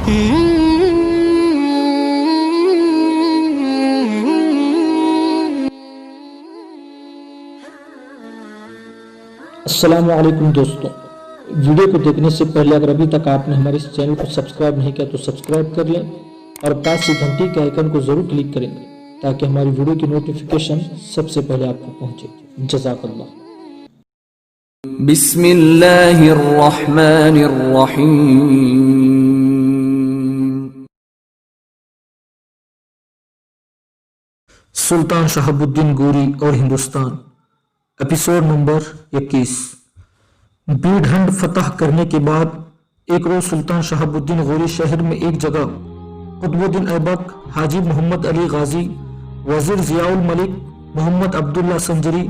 अस्सलाम वालेकुम दोस्तों, वीडियो को देखने से पहले अगर अभी तक आपने हमारे इस चैनल को सब्सक्राइब नहीं किया तो सब्सक्राइब कर लें और पास से घंटी के आइकन को ज़रूर क्लिक करें ताकि हमारी वीडियो की नोटिफिकेशन सबसे पहले आपको पहुंचे। जज़ाकल्लाह। बिस्मिल्लाहिर्रहमानिर्रहीम। सुल्तान शहाबुद्दीन गोरी और हिंदुस्तान, एपिसोड नंबर 21। बीढंड फतह करने के बाद एक रोज सुल्तान शहाबुद्दीन गोरी शहर में एक जगह कुतुबुद्दीन ऐबक, हाजी मोहम्मद अली गाजी, वजीर जियाउल मलिक, मोहम्मद अब्दुल्ला संजरी,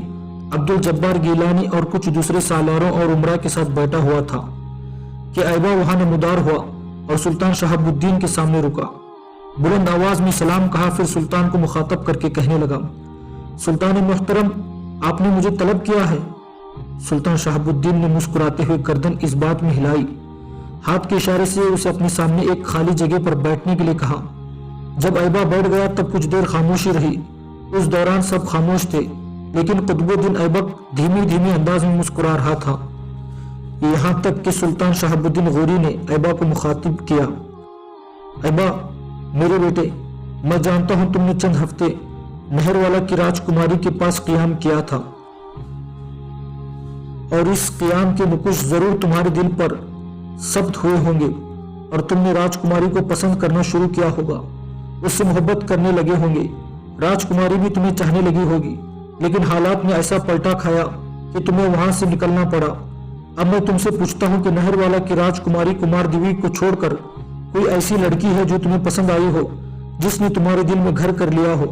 अब्दुल जब्बार गीलानी और कुछ दूसरे सालारों और उमरा के साथ बैठा हुआ था कि ऐबा वहां नमूदार हुआ और सुल्तान शहाबुद्दीन के सामने रुका। बुलंद आवाज में सलाम कहा, फिर सुल्तान को मुखातब करके कहने लगा, सुल्तान मोहतरम, आपने मुझे तलब किया है। सुल्तान शहाबुद्दीन ने मुस्कुराते हुए गर्दन इस बात में हिलाई, हाथ के इशारे से उसे अपने सामने एक खाली जगह पर बैठने के लिए कहा। जब ऐबा बैठ गया तब कुछ देर खामोशी रही। उस दौरान सब खामोश थे, लेकिन कुतुबुद्दीन ऐबक धीमी धीमी अंदाज में मुस्कुरा रहा था। यहाँ तक कि सुल्तान शहाबुद्दीन गोरी ने ऐबा को मुखातिब किया, ऐबा मेरे बेटे, मैं जानता हूं तुमने चंद हफ्ते नहरवाला की राजकुमारी के पास क़ियाम किया था और इस क़ियाम के नुकुश जरूर तुम्हारे दिल पर सब्त हुए होंगे और तुमने राजकुमारी को पसंद करना शुरू किया होगा, उससे मोहब्बत करने लगे होंगे। राजकुमारी भी तुम्हें चाहने लगी होगी, लेकिन हालात ने ऐसा पलटा खाया कि तुम्हें वहां से निकलना पड़ा। अब मैं तुमसे पूछता हूं कि नहरवाला की राजकुमारी कुमार देवी को छोड़कर कोई ऐसी लड़की है जो तुम्हें पसंद आई हो, जिसने तुम्हारे दिल में घर कर लिया हो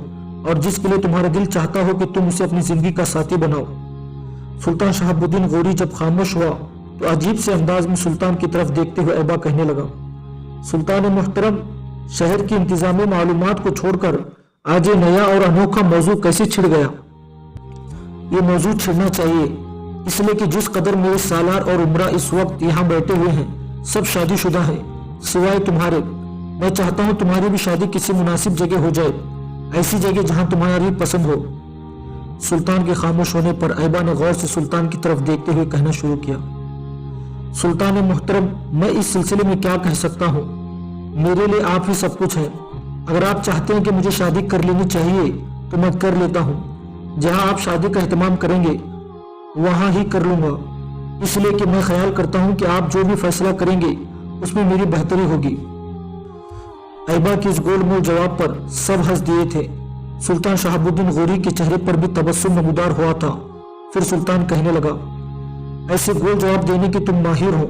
और जिसके लिए तुम्हारा दिल चाहता हो कि तुम उसे अपनी जिंदगी का साथी बनाओ। सुल्तान शहाबुद्दीन गोरी जब खामोश हुआ तो अजीब से अंदाज में सुल्तान की तरफ देखते हुए ऐबा कहने लगा, सुल्तान मोहतरम, शहर की इंतजामी मालूमात को छोड़कर आज ये नया और अनोखा मौजू कैसे छिड़ गया? ये मौजू छिड़ना चाहिए इसलिए कि जिस कदर मेरे सालार और उमरा इस वक्त यहाँ बैठे हुए हैं सब शादीशुदा हैं सिवाय तुम्हारे। मैं चाहता हूँ तुम्हारी भी शादी किसी मुनासिब जगह हो जाए, ऐसी जगह जहां तुम्हारी पसंद हो। सुल्तान के खामोश होने पर ऐबा ने गौर से सुल्तान की तरफ देखते हुए कहना शुरू किया, सुल्तान मोहतरम, मैं इस सिलसिले में क्या कह सकता हूँ? मेरे लिए आप ही सब कुछ है। अगर आप चाहते हैं कि मुझे शादी कर लेनी चाहिए तो मैं कर लेता हूँ। जहाँ आप शादी का एहतमाम करेंगे वहां ही कर लूंगा, इसलिए कि मैं ख्याल करता हूँ कि आप जो भी फैसला करेंगे उसमें मेरी बेहतरी होगी। ऐबा के इस गोलमोल जवाब पर सब हंस दिए थे। सुल्तान शहाबुद्दीन गोरी के चेहरे पर भी तबस्सुम नमूदार हुआ था। फिर सुल्तान कहने लगा, ऐसे गोल जवाब देने के तुम माहिर हो।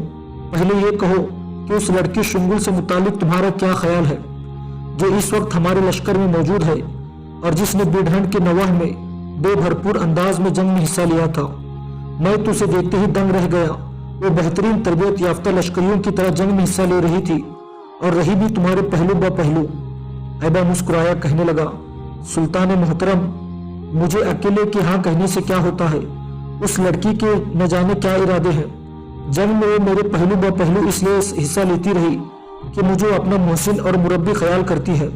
पहले ये कहो कि उस लड़की शुंगुल से मुतालिक तुम्हारा क्या ख्याल है, जो इस वक्त हमारे लश्कर में मौजूद है और जिसने बीढंड के नवाह में बे भरपूर अंदाज में जंग में हिस्सा लिया था। मैं तो उसे देखते ही दंग रह गया। वो बेहतरीन तरबियत याफ्ता लश्करियों की तरह जंग में हिस्सा ले रही थी और रही भी तुम्हारे पहलू ब पहलू। ऐबा मुस्कुराया कहने लगा, सुल्तान मोहतरम, मुझे अकेले के हाँ कहने से क्या होता है? उस लड़की के न जाने क्या इरादे हैं। जंग में वो मेरे पहलू ब पहलू इसलिए हिस्सा लेती रही कि मुझे अपना मोहसिन और मुरब्बी ख्याल करती है।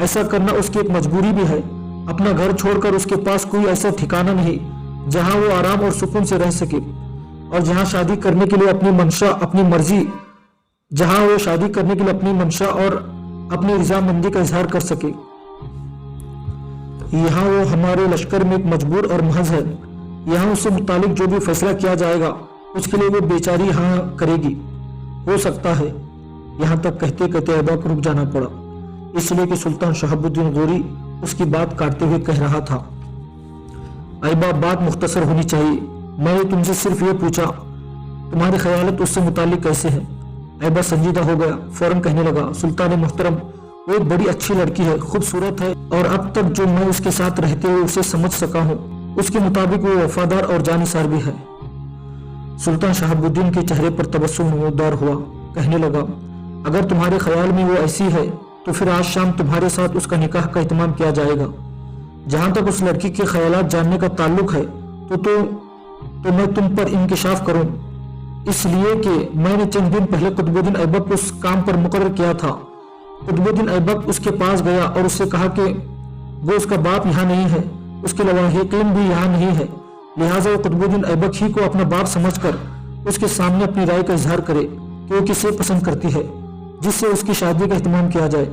ऐसा करना उसकी एक मजबूरी भी है। अपना घर छोड़कर उसके पास कोई ऐसा ठिकाना नहीं जहां वो आराम और सुकून से रह सके और जहां शादी करने के लिए अपनी मंशा, अपनी मर्जी, जहां वो शादी करने के लिए अपनी मंशा और अपनी रजामंदी का इजहार कर सके। यहाँ वो हमारे लश्कर में एक मजबूर और महज है। यहाँ उससे मुतालिक जो भी फैसला किया जाएगा उसके लिए वो बेचारी हाँ करेगी। हो सकता है। यहाँ तक कहते कहते ऐबा को रुक जाना पड़ा, इसलिए कि सुल्तान शहाबुद्दीन गोरी उसकी बात काटते हुए कह रहा था, ऐबा, बात मुख्तसर होनी चाहिए। मैंने तुमसे सिर्फ ये पूछा तुम्हारे ख्यालत उससे मुतालिक कैसे हैं। ऐबा संजीदा हो गया, फौरन कहने लगा, सुल्तान मोहतरम, वो एक बड़ी अच्छी लड़की है, खूबसूरत है और अब तक जो मैं उसके साथ रहते हुए उसे समझ सका हूँ उसके मुताबिक वो वफादार और जानिसार भी है। सुल्तान शहाबुद्दीन के चेहरे पर तबस्सुम नमूदार हुआ, कहने लगा, अगर तुम्हारे ख्याल में वो ऐसी है तो फिर आज शाम तुम्हारे साथ उसका निकाह का एहतमाम किया जाएगा। जहां तक उस लड़की के ख्यालात जानने का ताल्लुक है तो मैं तुम पर इंकिशाफ करूं। اس لیے کہ میں نے چند دن پہلے قطبالدین ایبک کو اس کام پر مقرر کیا تھا۔ قطبالدین ایبک اس کے پاس گیا اور اس سے کہا کہ وہ اس کا باپ یہاں نہیں ہے، اس کے لواحقین بھی یہاں نہیں ہے، لہٰذا وہ قطبالدین ایبک ہی کو اپنا باپ سمجھ کر اس کے سامنے اپنی رائے کا اظہار کرے کہ وہ کسے پسند کرتی ہے جس سے اس کی شادی کا اہتمام کیا جائے۔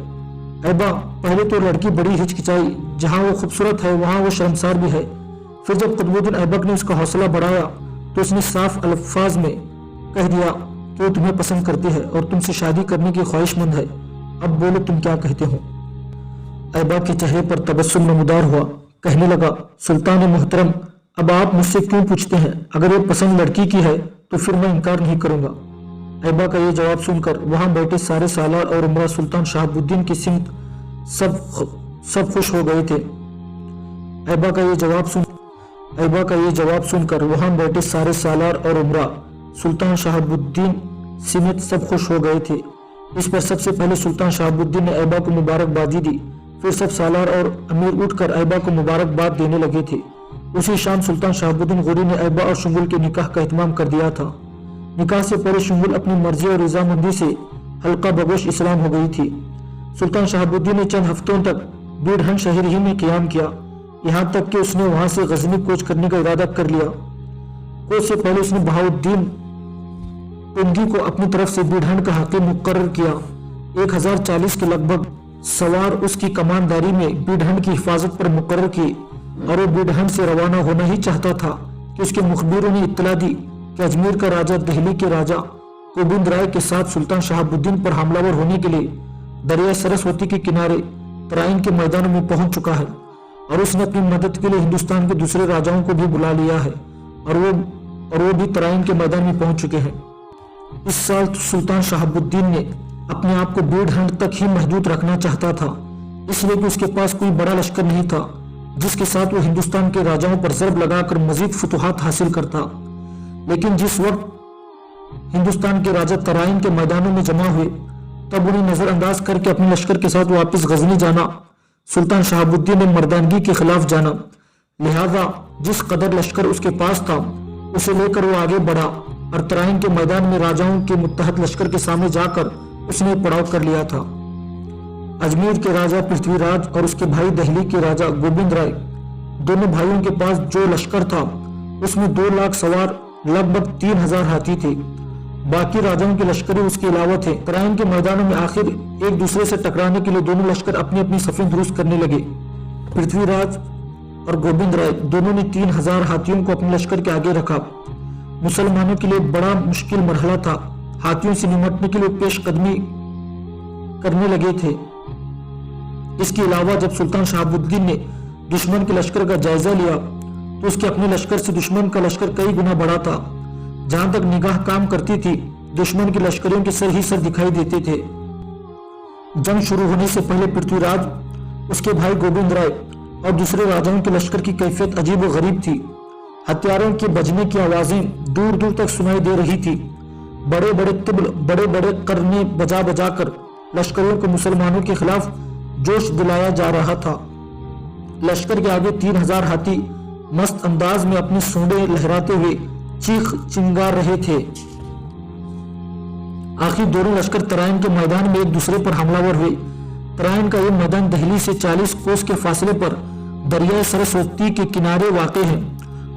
ایبا پہلے تو لڑکی بڑی ہچکچائی، جہاں وہ خوبصورت ہے وہاں وہ شرمسار بھی ہے۔ پھر جب قطبالدین ایبک نے اس کا حوصلہ بڑھایا تو اس نے صاف الفاظ میں کہہ دیا کہ وہ تمہیں پسند کرتی ہے اور تم سے شادی کرنے کی خواہش مند ہے، اب بولو تم کیا کہتے ہو۔ ایبا کے چہرے پر تبسم نمودار ہوا، کہنے لگا سلطان محترم اب آپ مجھ سے کیوں پوچھتے ہیں؟ اگر یہ پسند لڑکی کی ہے تو پھر میں انکار نہیں کروں گا۔ ایبا کا یہ جواب سن کر وہاں بیٹھے سارے سالار اور عمرہ سلطان شہاب الدین کی سمت سب خوش ہو گئے تھے۔ ایبا کا یہ جواب سن کر وہاں بیٹھے سارے سالار اور عمرہ سلطان شہاب الدین سمت سب خوش ہو گئے تھے۔ اس پر سب سے پہلے سلطان شہاب الدین نے ایبا کو مبارکبادی دی، پھر سب سالار اور امیر اٹھ کر ایبا کو مبارکباد دینے لگے تھے۔ اسی شام سلطان شہاب الدین غوری نے ایبا اور شنگل کے نکاح کا اہتمام کر دیا تھا۔ نکاح سے پہلے شنگل اپنی مرضی اور رضامندی سے حلقہ بگوش اسلام ہو گئی تھی۔ سلطان شہاب الدین نے چند ہفتوں تک بیڑھن شہر ہی میں قیام کیا، یہاں تک کہ اس نے وہاں سے غزنی کوچ کرنے کا ارادہ کر لیا۔ کوچ سے پہلے اس نے بہاؤالدین ٹنگی کو اپنی طرف سے بیڑھن کا حاکم مقرر کیا۔ 1040 کے لگ بھگ سوار اس کی کمانداری میں بیڑھن کی حفاظت پر مقرر کی اور وہ بیڑھن سے روانہ ہونا ہی چاہتا تھا کہ اس کے مخبروں نے اطلاع دی کہ اجمیر کا راجہ دہلی کے راجہ گوبند رائے کے ساتھ سلطان شہاب الدین پر حملہ ور ہونے کے لیے دریائے سرسوتی کے کنارے ترائن کے میدانوں میں پہنچ چکا ہے اور اس نے اپنی مدد کے لیے ہندوستان کے دوسرے راجاؤں کو بھی بلا لیا ہے اور وہ بھی ترائن کے میدان میں پہنچ چکے ہیں۔ اس سال سلطان شہاب الدین نے اپنے آپ کو بیڑھن تک ہی محدود رکھنا چاہتا تھا، اس لیے کہ اس کے پاس کوئی بڑا لشکر نہیں تھا جس کے ساتھ وہ ہندوستان کے راجاؤں پر ضرب لگا کر مزید فتوحات حاصل کرتا۔ لیکن جس وقت ہندوستان کے راجہ ترائن کے میدانوں میں جمع ہوئے تب انہیں نظر انداز کر کے اپنے لشکر کے ساتھ واپس غزنی جانا سلطان شہاب الدین نے مردانگی کے خلاف جانا، لہذا جس قدر لشکر اس کے پاس تھا اسے لے کر وہ آگے بڑھا اور ترائن کے میدان میں راجاؤں کے متحد لشکر کے سامنے جا کر اس نے پڑاؤ کر لیا تھا۔ اجمیر کے راجہ پرتھوی راج اور اس کے بھائی دہلی کے راجہ گوبند رائے دونوں بھائیوں کے پاس جو لشکر تھا اس میں 2 لاکھ سوار لگ بھگ 3000 ہاتھی تھے، باقی راجاؤں کے لشکریں اس کے علاوہ تھے۔ ترائن کے میدانوں میں آخر ایک دوسرے سے ٹکرانے کے لیے دونوں لشکر اپنی اپنی صفیں درست کرنے لگے۔ پرتھوی راج اور گوبند رائے دونوں نے 3000 ہاتھیوں کو اپنے لشکر کے آگے رکھا۔ مسلمانوں کے لیے بڑا مشکل مرحلہ تھا، ہاتھیوں سے نمٹنے کے لیے پیش قدمی کرنے لگے تھے۔ اس کے علاوہ جب سلطان شہاب الدین نے دشمن کے لشکر کا جائزہ لیا تو اس کے اپنے لشکر سے دشمن کا لشکر کئی گنا بڑا تھا۔ جہاں تک نگاہ کام کرتی تھی دشمن کے لشکریوں کے سر ہی سر دکھائی دیتے تھے۔ جنگ شروع ہونے سے پہلے پرتھوی راج، اس کے بھائی گوبند رائے اور دوسرے راجاؤں کے لشکر کی کیفیت عجیب و غریب تھی۔ ہتھیاروں کے بجنے کی آوازیں دور دور تک سنائی دے رہی تھی، بڑے بڑے طبل بڑے بڑے کرنے بجا بجا کر لشکریوں کو مسلمانوں کے خلاف جوش دلایا جا رہا تھا۔ لشکر کے آگے 3000 ہاتھی مست انداز میں اپنے سونڈے لہراتے ہوئے چیخ چنگار رہے تھے۔ آخر دونوں لشکر ترائن کے میدان میں ایک دوسرے پر حملہ ور ہوئے۔ ترائن کا یہ میدان دہلی سے 40 کوس کے فاصلے پر دریائے سرسوتی کے کنارے واقع ہے۔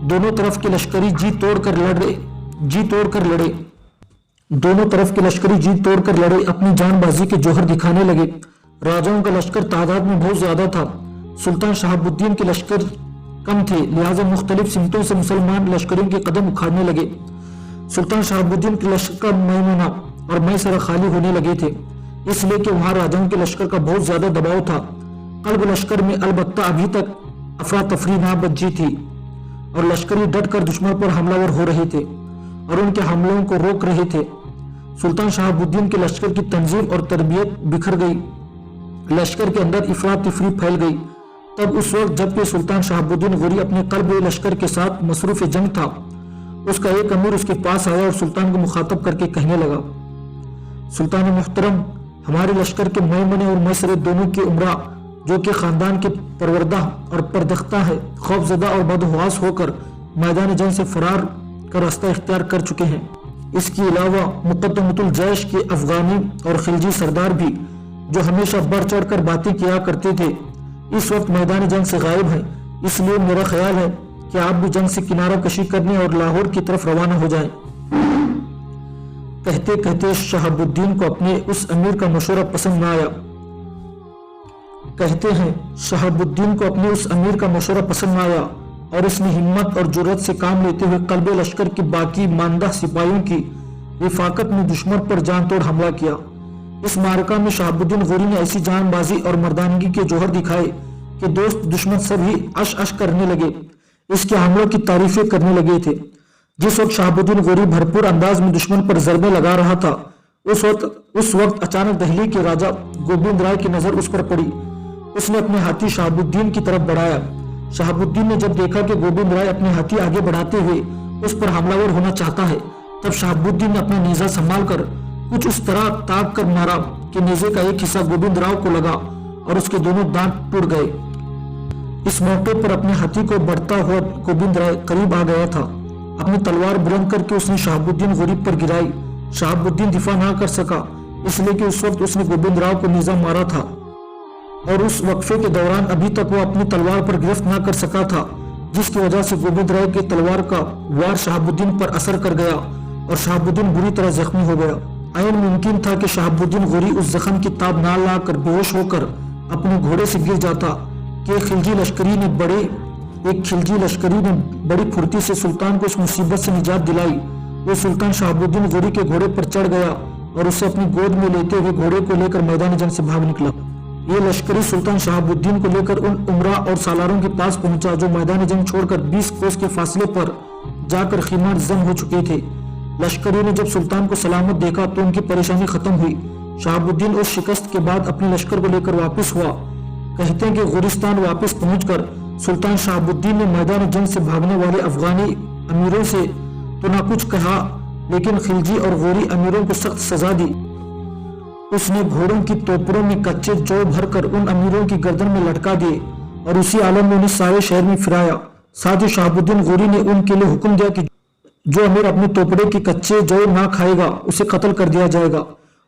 دونوں طرف کے لشکری جی توڑ کر لڑے اپنی جان بازی کے جوہر دکھانے لگے۔ راجاؤں کا لشکر تعداد میں بہت زیادہ تھا، سلطان شہاب الدین کے لشکر کم تھے، لہٰذا مختلف سمتوں سے مسلمان لشکریوں کے قدم اکھاڑنے لگے۔ سلطان شہاب الدین کے لشکر میمونہ اور میسرہ خالی ہونے لگے تھے، اس لیے کہ وہاں راجاؤں کے لشکر کا بہت زیادہ دباؤ تھا۔ قلب لشکر میں البتہ ابھی تک افراتفری نہ بچی تھی اور لشکری ڈٹ کر دشمن پر حملہ ور ہو رہے تھے اور ان کے حملوں کو روک رہے تھے۔ سلطان شہاب الدین کے لشکر کی تنظیم اور تربیت بکھر گئی، لشکر کے اندر افراد تفری پھیل گئی۔ تب اس وقت جب کہ سلطان شہاب الدین غوری اپنے قلب لشکر کے ساتھ مصروف جنگ تھا، اس کا ایک امیر اس کے پاس آیا اور سلطان کو مخاطب کر کے کہنے لگا، سلطان محترم، ہمارے لشکر کے میمنے اور میسرے دونوں کے عمرہ جو کہ خاندان کے پروردہ اور پردختہ ہے، خوف زدہ اور بدحواس ہو کر میدان جنگ سے فرار کا راستہ اختیار کر چکے ہیں۔ اس کے علاوہ مقدمۃ الجیش کے افغانی اور خلجی سردار بھی جو ہمیشہ بڑھ چڑھ کر باتیں کیا کرتے تھے اس وقت میدان جنگ سے غائب ہیں، اس لیے میرا خیال ہے کہ آپ بھی جنگ سے کنارہ کشی کرنے اور لاہور کی طرف روانہ ہو جائیں۔ کہتے کہتے شہاب الدین کو اپنے اس امیر کا مشورہ پسند نہ آیا۔ کہتے ہیں شہاب الدین کو اپنے اس امیر کا مشورہ پسند نہ آیا اور اس نے ہمت اور جرأت سے کام لیتے ہوئے قلب لشکر کے باقی ماندہ سپاہیوں کی رفاقت میں دشمن پر جان توڑ حملہ کیا۔ اس معرکہ میں شہاب الدین غوری نے ایسی جان بازی اور مردانگی کے جوہر دکھائے کہ دوست دشمن سب ہی اش اش کرنے لگے، اس کے حملوں کی تعریفیں کرنے لگے تھے۔ جس وقت شہاب الدین غوری بھرپور انداز میں دشمن پر ضربے لگا رہا تھا اس وقت اچانک دہلی کے راجہ گوبند رائے کی نظر اس پر پڑی۔ اس نے اپنے ہاتھی شہاب الدین کی طرف بڑھایا۔ شہاب الدین نے جب دیکھا کہ گوبند رائے اپنے ہاتھی آگے بڑھاتے ہوئے اس پر حملہ ور ہونا چاہتا ہے، تب شہاب الدین نے اپنا نیزہ سنبھال کر کچھ اس طرح تاک کر مارا کہ نیزے کا ایک حصہ گوبند راؤ کو لگا اور اس کے دونوں دانت ٹوٹ گئے۔ اس موقع پر اپنے ہاتھی کو بڑھتا ہوا گوبند رائے قریب آ گیا تھا۔ اپنی تلوار بلند کر کے اس نے شہاب الدین غوری پر گرائی۔ شہاب الدین دفاع نہ کر سکا، اس لیے کہ اس وقت اس نے گوبند راؤ کو نیزہ مارا تھا اور اس وقفے کے دوران ابھی تک وہ اپنی تلوار پر گرفت نہ کر سکا تھا، جس کی وجہ سے گوبند رائے کی تلوار کا وار شہاب الدین پر اثر کر گیا اور شہاب الدین بری طرح زخمی ہو گیا۔ عین ممکن تھا کہ شہاب الدین غوری اس زخم کی تاب نہ لا کر بے ہوش ہو کر اپنے گھوڑے سے گر جاتا کہ ایک خلجی لشکری نے بڑی پھرتی سے سلطان کو اس مصیبت سے نجات دلائی۔ وہ سلطان شہاب الدین غوری کے گھوڑے پر چڑھ گیا اور اسے اپنی گود میں لیتے ہوئے گھوڑے کو لے کر میدان جنگ سے بھاگ نکلا۔ یہ لشکری سلطان شہاب الدین کو لے کر ان عمرہ اور سالاروں کے پاس پہنچا جو میدان جنگ چھوڑ کر 20 کوس کے فاصلے پر جا کر خیمار زن ہو چکے تھے۔ لشکریوں نے جب سلطان کو سلامت دیکھا تو ان کی پریشانی ختم ہوئی۔ شہاب الدین اس شکست کے بعد اپنے لشکر کو لے کر واپس ہوا۔ کہتے ہیں کہ غورستان واپس پہنچ کر سلطان شہاب الدین نے میدان جنگ سے بھاگنے والے افغانی امیروں سے تو نہ کچھ کہا، لیکن خلجی اور غوری امیروں کو سخت سزا دی۔ اس نے گھوڑوں کی توپروں میں کچے جو بھر کر ان امیروں کی گردن میں لٹکا دیے اور اسی عالم میں انہیں سارے شہر میں پھرایا۔ ساتھ ہی شہاب الدین غوری نے ان کے لیے حکم دیا کہ جو امیر اپنے توپڑے کی کچے جو نہ کھائے گا اسے قتل کر دیا جائے گا۔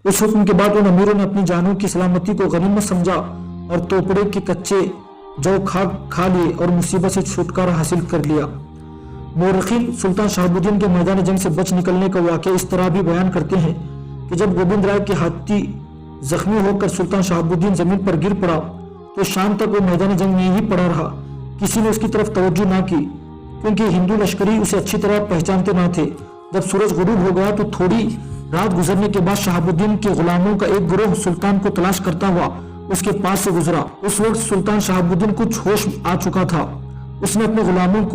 اس حکم کے بعد ان امیروں نے اپنی جانوں کی سلامتی کو غنیمت سمجھا اور توپڑے کے کچے جو کھا لیے اور مصیبت سے چھٹکارا حاصل کر لیا۔ مورخین سلطان شہاب الدین کے میدان جنگ سے بچ نکلنے کا واقعہ اس طرح بھی بیان کرتے ہیں کہ جب گوبند رائے کے ہاتھی زخمی ہو کر سلطان شہاب الدین زمین پر گر پڑا تو شام تک وہ میدان جنگ میں ہی پڑا رہا، کسی نے اس کی طرف توجہ نہ کی کیونکہ ہندو لشکری اسے اچھی طرح پہچانتے نہ تھے۔ جب سورج غروب ہو گیا تو تھوڑی رات گزرنے کے بعد شہاب الدین کے غلاموں کا ایک گروہ سلطان کو تلاش کرتا ہوا اس کے پاس سے گزرا۔ اس وقت سلطان شہاب الدین کچھ ہوش آ چکا تھا۔ اس نے اپنے غلاموں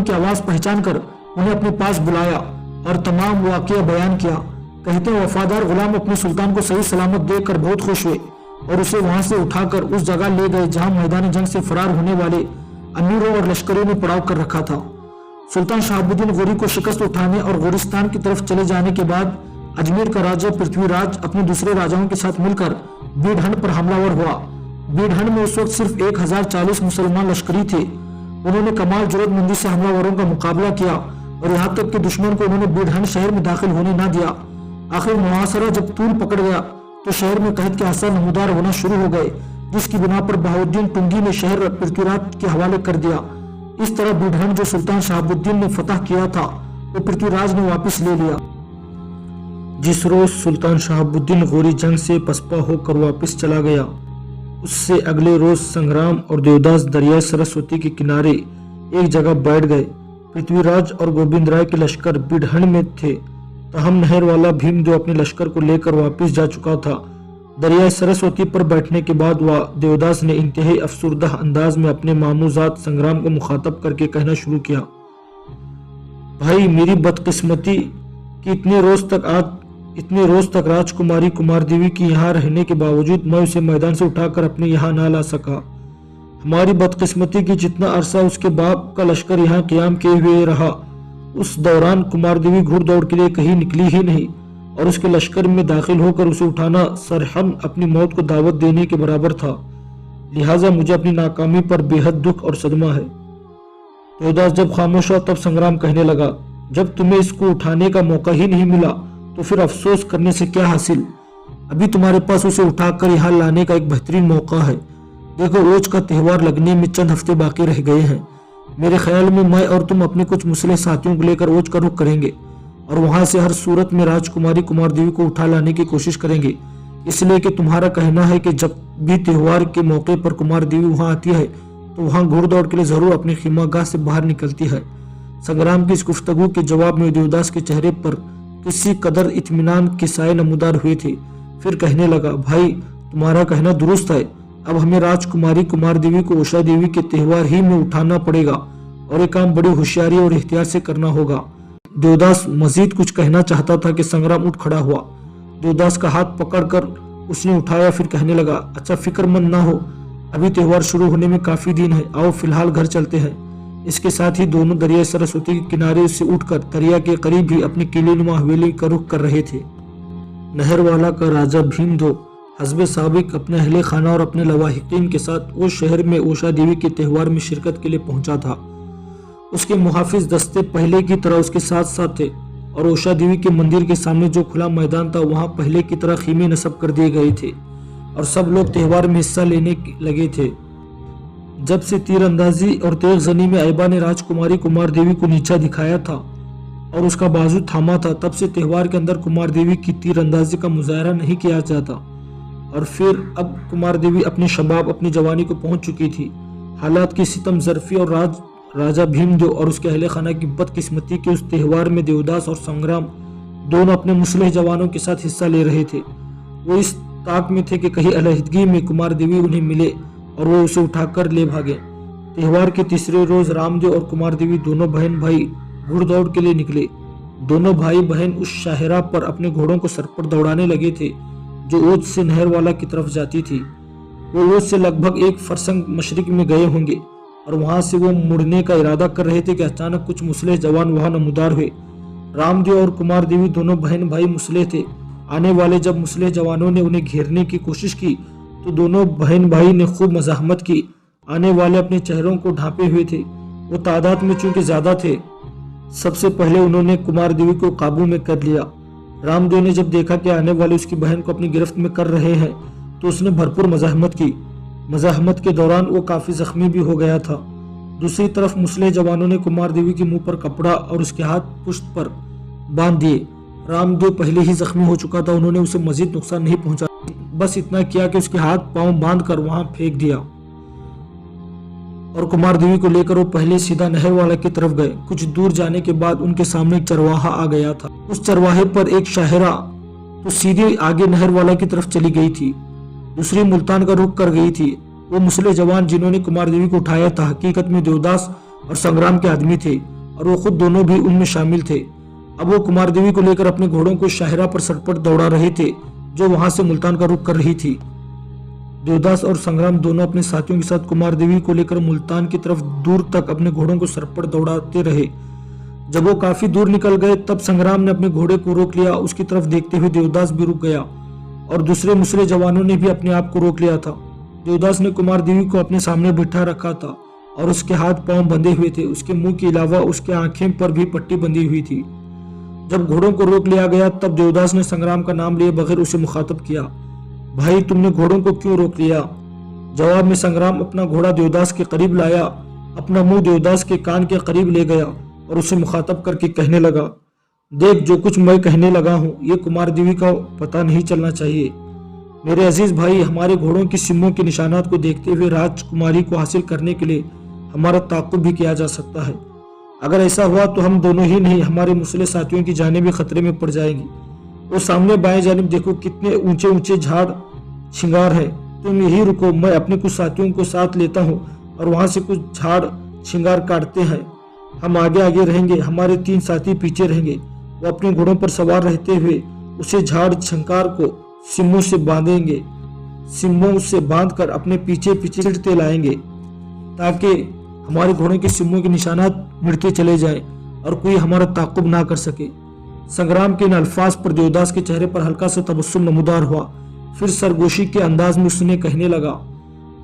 کی آواز پہچان کر انہیں اپنے پاس بلایا اور تمام واقعہ بیان کیا۔ کہتے ہیں وفادار غلام اپنے سلطان کو صحیح سلامت دیکھ کر بہت خوش ہوئے اور اسے وہاں سے اٹھا کر اس جگہ لے گئے جہاں میدان جنگ سے فرار ہونے والے امیروں اور لشکریوں نے پڑاؤ کر رکھا تھا۔ سلطان شہاب الدین غوری کو شکست اٹھانے اور غورستان کی طرف چلے جانے کے بعد اجمیر کا راجہ پرتھوی راج اپنے دوسرے راجاؤں کے ساتھ مل کر بیڈھنڈ پر حملہ ور ہوا۔ بیڈھنڈ میں اس وقت صرف 1040 مسلمان لشکری تھے۔ انہوں نے کمال جرأت مندی سے حملہ وروں کا مقابلہ کیا اور یہاں تک کہ دشمن کو انہوں نے بیڈھنڈ شہر میں داخل ہونے نہ دیا۔ آخر محاصرہ جب طول پکڑ گیا تو شہر میں قحط کے آثار نمودار ہونا شروع ہو گئے، جس کی بنا پر بہاؤالدین ٹنگی نے شہر پرتھوی راج کے حوالے کر دیا۔ اس طرح بیڈھنڈ جو سلطان شہاب الدین نے فتح کیا تھا وہ پرتھوی راج نے واپس لے لیا۔ جس روز سلطان شہاب الدین غوری جنگ سے پسپا ہو کر واپس چلا گیا، اس سے اگلے روز سنگرام اور دیوداس دریائے سرسوتی کے کنارے ایک جگہ بیٹھ گئے۔ پرتھوی راج اور گوبند رائے کے لشکر بیڈھنڈ میں تھے، تاہم نہر والا بھیم جو اپنے لشکر کو لے کر واپس جا چکا تھا، دریائے سرسوتی پر بیٹھنے کے بعد دیوداس نے انتہائی افسردہ انداز میں اپنے ماموزاد سنگرام کو مخاطب کر کے کہنا شروع کیا، بھائی میری بدقسمتی کہ اتنے روز تک راجکماری کمار دیوی کی یہاں رہنے کے باوجود میں اسے میدان سے اٹھا کر اپنے یہاں نہ لا سکا۔ ہماری بدقسمتی کی جتنا عرصہ اس کے باپ کا لشکر یہاں قیام کیے ہوئے رہا، اس دوران کمار دیوی گھڑ دوڑ کے لیے کہیں نکلی ہی نہیں، اور اس کے لشکر میں داخل ہو کر اسے اٹھانا سرہم اپنی موت کو دعوت دینے کے برابر تھا، لہٰذا مجھے اپنی ناکامی پر بے حد دکھ اور صدمہ ہے۔ دیوداس جب خاموش ہوا تب سنگرام کہنے لگا، जब तुम्हें इसको उठाने का मौका ही नहीं मिला तो फिर अफसोस करने से क्या हासिल। अभी तुम्हारे पास उसे उठाकर यहाँ लाने का एक बेहतरीन मौका है। देखो, रोज का त्यौहार लगने में चंद हफ्ते बाकी रह गए हैं। मेरे ख्याल में मैं और तुम अपने कुछ मुस्लिम साथियों को लेकर रोज का रुख करेंगे और वहां से हर सूरत में राजकुमारी कुमार देवी को उठा लाने की कोशिश करेंगे, इसलिए कि तुम्हारा कहना है कि जब भी त्योहार के मौके पर कुमार देवी वहां आती है तो वहां घुड़दौड़ के लिए जरूर अपनी खीमागाह से बाहर निकलती है। संग्राम की इस गुफ्तगू के जवाब में देवदास के चेहरे पर किसी कदर इत्मीनान के साए नमूदार हुए थे। फिर कहने लगा, भाई तुम्हारा कहना दुरुस्त है। अब हमें राजकुमारी कुमार देवी को उषा देवी के त्योहार ही में उठाना पड़ेगा और ये काम बड़ी होशियारी और एहतियात से करना होगा। देवदास मजीद कुछ कहना चाहता था कि संग्राम उठ खड़ा हुआ। देवदास का हाथ पकड़कर उसने उठाया, फिर कहने लगा, अच्छा फिक्रमंद ना हो, अभी त्योहार शुरू होने में काफी दिन है, आओ फिलहाल घर चलते हैं। इसके साथ ही दोनों दरिया सरस्वती के किनारे से उठकर दरिया के करीब ही अपनी किलेनुमा हवेली का रुख कर रहे थे। नहरवाला का राजा भीमदो हस्बे साबिक अपने अहले खाना और अपने लवाहिकीन के साथ वो शहर में उषा देवी के त्योहार में शिरकत के लिए पहुंचा था। उसके मुहाफिज दस्ते पहले की तरह उसके साथ साथ थे और उषा देवी के मंदिर के सामने जो खुला मैदान था वहां पहले की तरह खीमे नस्ब कर दिए गए थे और सब लोग त्योहार में हिस्सा लेने लगे थे। जब से तीरंदाजी और तेग जनी में ऐबा ने राजकुमारी कुमार देवी को नीचा दिखाया था और उसका बाजू थामा था, तब से त्योहार के अंदर कुमार देवी की तीरंदाजी का मुजाहरा नहीं किया जाता। और फिर अब कुमार देवी अपने शबाब अपनी जवानी को पहुंच चुकी थी। हालात की सितम जरफी और राजा भीमदेव और उसके अहले खाना की बदकिस्मती के उस त्योहार में देवदास और संग्राम दोनों अपने मुस्लिह जवानों के साथ हिस्सा ले रहे थे। वो इस ताक में थे कि कहीं अलहदगी में कुमार देवी उन्हें मिले और वो उसे उठाकर ले भागे। त्योहार के तीसरे रोज रामदेव और कुमार देवी दोनों बहन भाई घुड़दौड़ के लिए निकले। दोनों भाई बहन उस शाहरा पर अपने घोड़ों को सर पर दौड़ाने लगे थे जो ओज से नहरवाला की तरफ जाती थी। वो ओज से लगभग एक फरसंग मशरिक में गए होंगे और वहां से वो मुड़ने का इरादा कर रहे थे कि अचानक कुछ मुस्लिह जवान वहां नमूदार हुए। रामदेव और कुमार देवी दोनों बहन भाई मुस्लिह थे। आने वाले जब मुस्लिह जवानों ने उन्हें घेरने की कोशिश की तो दोनों बहन भाई ने खूब मज़ाहमत की। आने वाले अपने चेहरों को ढांपे हुए थे। वो तादाद में चूंकि ज्यादा थे, सबसे पहले उन्होंने कुमार देवी को काबू में कर लिया। रामदेव ने जब देखा कि आने वाले उसकी बहन को अपनी गिरफ्त में कर रहे हैं तो उसने भरपूर मज़ाहमत की। मज़ाहमत के दौरान वो काफी जख्मी भी हो गया था। दूसरी तरफ मुस्लिह जवानों ने कुमार देवी के मुंह पर कपड़ा और उसके हाथ पुश्त पर बांध दिए। रामदेव पहले ही जख्मी हो चुका था, उन्होंने उसे मजीद नुकसान नहीं पहुंचा, बस इतना किया कि उसके हाथ पांव बांध कर वहां फेंक दिया और कुमार देवी को लेकर वो पहले सीधा नहरवाला की तरफ गए। कुछ दूर जाने के बाद उनके सामने एक चरवाहा आ गया था। उस चरवाहे पर एक शाहरा तो सीधे आगे नहरवाला की तरफ चली गई थी, दूसरी मुल्तान का रुख कर गई थी। वो मुस्लिह जवान जिन्होंने कुमार देवी को उठाया था हकीकत में देवदास और संग्राम के आदमी थे और वो खुद दोनों भी उनमें शामिल थे। अब वो कुमार देवी को लेकर अपने घोड़ों को शाहरा पर सरपट दौड़ा रहे थे जो वहां से मुल्तान का रुख कर रही थी। देवदास और संग्राम दोनों अपने साथियों के साथ कुमार देवी को लेकर मुल्तान की तरफ दूर तक अपने घोड़ों को सरपट दौड़ाते रहे। जब वो काफी दूर निकल गए तब संग्राम ने अपने घोड़े को रोक लिया। उसकी तरफ देखते हुए देवदास भी रुक गया और दूसरे मुस्लिह जवानों ने भी अपने आप को रोक लिया था। देवदास ने कुमार देवी को अपने सामने बिठा रखा था और उसके हाथ पांव बंधे हुए थे। उसके मुंह के अलावा उसके आंखें पर भी पट्टी बंधी हुई थी। जब घोड़ों को रोक लिया गया तब देवदास ने संग्राम का नाम लिए बगैर उसे मुखातब किया, भाई तुमने घोड़ों को क्यों रोक लिया? जवाब में संग्राम अपना घोड़ा देवदास के करीब लाया, अपना मुंह देवदास के कान के करीब ले गया और उसे मुखातब करके कहने लगा, देख जो कुछ मैं कहने लगा हूँ ये कुमार देवी का पता नहीं चलना चाहिए। मेरे अजीज भाई, हमारे घोड़ों की सिम्मों के निशानात को देखते हुए राजकुमारी को हासिल करने के लिए हमारा ताक़ुब भी किया जा सकता है। अगर ऐसा हुआ तो हम दोनों ही नहीं हमारे मुस्लिह साथियों की जानें भी खतरे में पड़ जाएंगी। वो सामने बाएं जानिब देखो कितने ऊंचे ऊंचे झाड़ छिंगार है। तुम यही रुको, मैं अपने कुछ साथियों को साथ लेता हूँ और वहां से कुछ झाड़ छिंगार काटते हैं। हम आगे आगे रहेंगे, हमारे 3 साथी पीछे रहेंगे। वो अपने घोड़ों पर सवार रहते हुए उसे झाड़ छिंकार को सिम्मों से बांधेंगे, सिम्मों से बांधकर अपने पीछे पीछे चिढ़ते लाएंगे ताकि हमारे घोड़ों के सिम्मों के निशानात मिटते चले जाएं और कोई हमारा ताक़ुब ना कर सके। संग्राम के इन अल्फाज पर देवदास के चेहरे पर हल्का सा तबस्सुम नमूदार हुआ। फिर सरगोशी के अंदाज में उसने कहने लगा,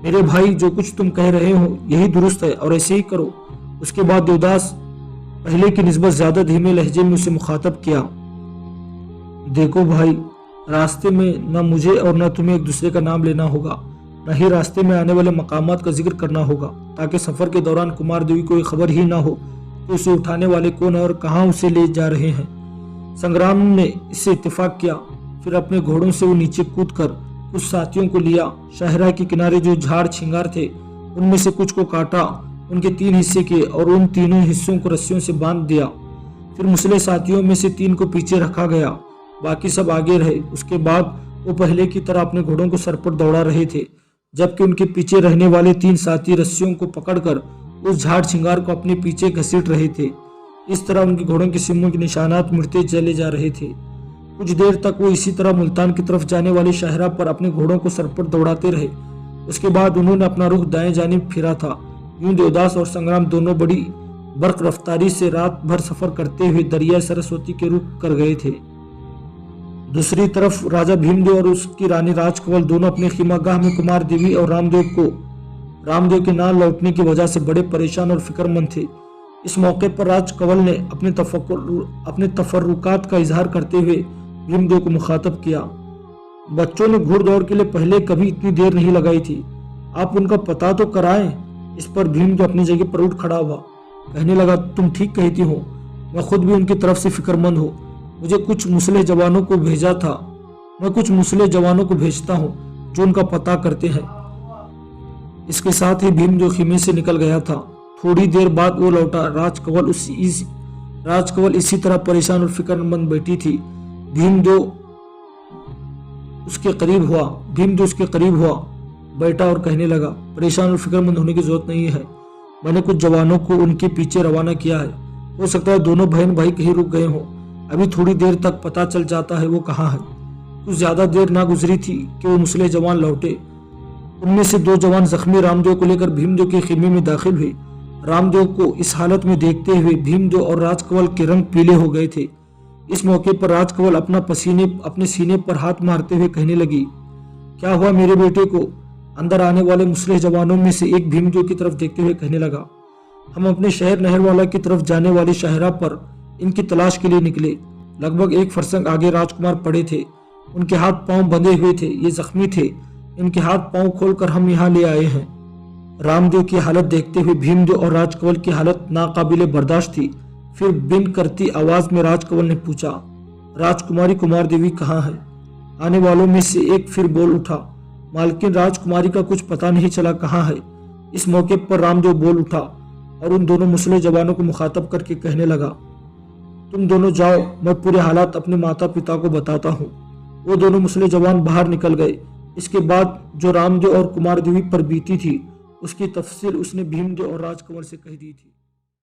मेरे भाई जो कुछ तुम कह रहे हो यही दुरुस्त है और ऐसे ही करो। उसके बाद देवदास पहले की निस्बत ज्यादा धीमे लहजे में उसे मुखातब किया। देखो भाई, रास्ते में न मुझे और न तुम्हें एक दूसरे का नाम लेना होगा, न ही रास्ते में आने वाले मकामात का जिक्र करना होगा, ताकि सफर के दौरान कुमार देवी को ये खबर ही ना हो कि उसे उठाने वाले कौन है और कहाँ उसे ले जा रहे हैं। संग्राम ने इससे इत्तेफाक किया। फिर अपने घोड़ों से वो नीचे कूद कर कुछ साथियों को लिया। शाहरा के किनारे जो झाड़ छिंगार थे उनमें से कुछ को काटा, उनके 3 हिस्से किए और उन तीनों हिस्सों को रस्सियों से बांध दिया। फिर मुसले साथियों में से 3 को पीछे रखा गया, बाकी सब आगे रहे। उसके बाद वो पहले की तरह अपने घोड़ों को सर पर दौड़ा रहे थे, जबकि उनके पीछे रहने वाले 3 साथी रस्सियों को पकड़कर उस झाड़ छिंगार को अपने पीछे घसीट रहे थे। इस तरह उनके घोड़ों के सिंगों के निशानात मिटते चले जा रहे थे। कुछ देर तक वो इसी तरह मुल्तान की तरफ जाने वाली शाहरा पर अपने घोड़ों को सर पर दौड़ाते रहे। उसके बाद उन्होंने अपना रुख दाएं जानिब फिरा था। यूं देवदास और संग्राम दोनों बड़ी बर्क रफ्तारी से रात भर सफर करते हुए दरिया सरस्वती के रुख कर गए थे। दूसरी तरफ राजा भीमदेव और उसकी रानी राजकवल दोनों अपने खीमागाह में कुमार देवी और रामदेव के ना लौटने की वजह से बड़े परेशान और फिक्रमंद थे। इस मौके पर राजकवल ने अपने तफर्रुकात का इजहार करते हुए भीमदेव को मुखातब किया। बच्चों ने घुड़दौड़ के लिए पहले कभी इतनी देर नहीं लगाई थी, आप उनका पता तो कराएं। इस पर भीमदेव अपनी जगह पर उठ खड़ा हुआ, कहने लगा, तुम ठीक कहती हो, मैं खुद भी उनकी तरफ से फिक्रमंद हूँ। मुझे कुछ मुसले जवानों को भेजा था, मैं कुछ मुसले जवानों को भेजता हूँ जो उनका पता करते हैं। इसके साथ ही भीमदेव खीमे से निकल गया था। थोड़ी देर बाद वो लौटा। राजकवल इसी तरह परेशान और फिक्रमंद बैठी थी। भीमदेव उसके करीब हुआ, बैठा और कहने लगा, परेशान और फिक्रमंद होने की जरूरत नहीं है। मैंने कुछ जवानों को उनके पीछे रवाना किया है। हो सकता है दोनों बहन भाई कहीं रुक गए हों। अभी थोड़ी देर तक पता चल जाता है वो कहाँ है। कुछ ज्यादा देर ना गुजरी थी कि वो मुसले जवान लौटे। उनमें से 2 जवान जख्मी रामदेव को लेकर भीमदेव के खीमे में दाखिल हुए। रामदेव को इस हालत में देखते हुए भीमदेव और राजकवल के रंग पीले हो गए थे। इस मौके पर राजकवल अपने सीने पर हाथ मारते हुए कहने लगी, क्या हुआ मेरे बेटे को? अंदर आने वाले मुसलिह जवानों में से एक भीमदेव की तरफ देखते हुए कहने लगा, हम अपने शहर नहरवाला की तरफ जाने वाली शाहरा पर इनकी तलाश के लिए निकले। लगभग 1 फरसंग आगे राजकुमार पड़े थे, उनके हाथ पांव बंधे हुए थे, ये जख्मी थे। इनके हाथ पांव खोलकर हम यहाँ ले आए हैं। रामदेव की हालत देखते हुए भीमदेव और राजकवल की हालत नाकाबिले बर्दाश्त थी। फिर बिन करती आवाज में राजकवल ने पूछा, राजकुमारी कुमार देवी कहाँ है? आने वालों में से एक फिर बोल उठा, मालकिन राजकुमारी का कुछ पता नहीं चला कहाँ है। इस मौके पर रामदेव बोल उठा और उन दोनों मुसले जवानों को मुखातब करके कहने लगा, तुम दोनों जाओ, मैं पूरे हालात अपने माता पिता को बताता हूँ। वो दोनों मुसले जवान बाहर निकल गए। इसके बाद जो रामदेव और कुमार देवी पर बीती थी उसकी तफसील उसने भीमदेव और राजकवल से कह दी थी।